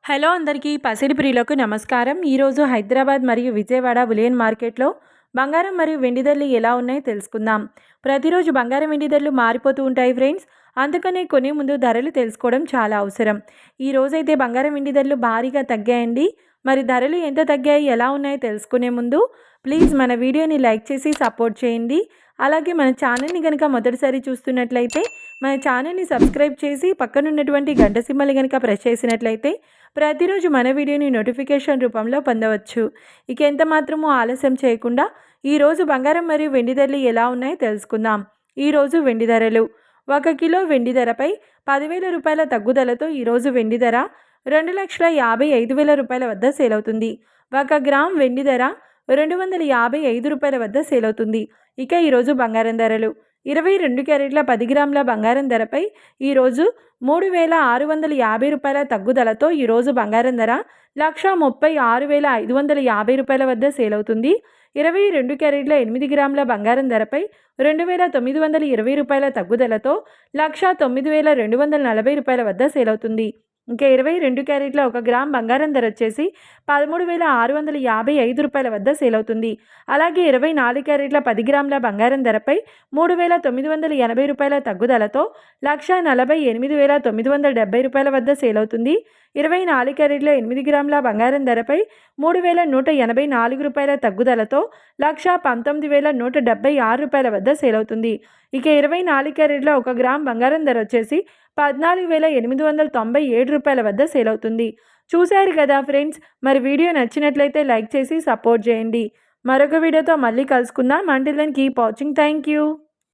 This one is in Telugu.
హలో అందరికీ పసిడి ప్రియులకు నమస్కారం. ఈరోజు హైదరాబాద్ మరియు విజయవాడ బులియన్ మార్కెట్లో బంగారం మరియు వెండి ధరలు ఎలా ఉన్నాయో తెలుసుకుందాం. ప్రతిరోజు బంగారం వెండి ధరలు మారిపోతూ ఉంటాయి ఫ్రెండ్స్. అందుకనే కొనే ముందు ధరలు తెలుసుకోవడం చాలా అవసరం. ఈ రోజైతే బంగారం వెండి ధరలు భారీగా తగ్గాయండి. మరి ధరలు ఎంత తగ్గాయి, ఎలా ఉన్నాయో తెలుసుకునే ముందు ప్లీజ్ మన వీడియోని లైక్ చేసి సపోర్ట్ చేయండి. అలాగే మన ఛానల్ని కనుక మొదటిసారి చూస్తున్నట్లయితే మన ఛానల్ని సబ్స్క్రైబ్ చేసి పక్కనున్నటువంటి గంట సింబల్ కనుక ప్రెస్ చేసినట్లయితే ప్రతిరోజు మన వీడియోని నోటిఫికేషన్ రూపంలో పొందవచ్చు. ఇక ఎంత మాత్రమూ ఆలస్యం చేయకుండా ఈరోజు బంగారం మరియు వెండి ధరలు ఎలా ఉన్నాయో తెలుసుకుందాం. ఈరోజు వెండి ధరలు: 1 కిలో వెండి ధరపై 10,000 రూపాయల తగ్గుదలతో ఈరోజు వెండి ధర 2,55,000 రూపాయల వద్ద సేల్ అవుతుంది. 1 గ్రామ్ వెండి ధర 255 రూపాయల వద్ద సేల్ అవుతుంది. ఇక ఈరోజు బంగారం ధరలు: 22 క్యారెట్ల 10 గ్రాముల బంగారం ధరపై ఈరోజు 3,650 రూపాయల తగ్గుదలతో ఈరోజు బంగారం ధర 1,36,550 రూపాయల వద్ద సేల్ అవుతుంది. 22 క్యారెట్ల 8 గ్రాముల బంగారం ధరపై 2,920 రూపాయల తగ్గుదలతో 1,09,240 రూపాయల వద్ద సేల్ అవుతుంది. ఇంకా 22 క్యారెట్ల 1 గ్రామ్ బంగారం ధర వచ్చేసి 13,655 రూపాయల వద్ద సేల్ అవుతుంది. అలాగే 24 క్యారెట్ల 10 గ్రాముల బంగారం ధరపై 3,980 రూపాయల తగ్గుదలతో 1,48,970 రూపాయల వద్ద సేల్ అవుతుంది. 24 క్యారెట్ల 8 గ్రాముల బంగారం ధరపై 3,184 రూపాయల తగ్గుదలతో 1,19,176 రూపాయల వద్ద సేల్ అవుతుంది. ఇక 24 క్యారెట్ల 1 గ్రామ్ బంగారం ధర వచ్చేసి 14,897 రూపాయల వద్ద సేల్ అవుతుంది. చూశారు కదా ఫ్రెండ్స్, మరి వీడియో నచ్చినట్లయితే లైక్ చేసి సపోర్ట్ చేయండి. మరొక వీడియోతో మళ్ళీ కలుసుకుందాం. Until then keep watching. Thank you.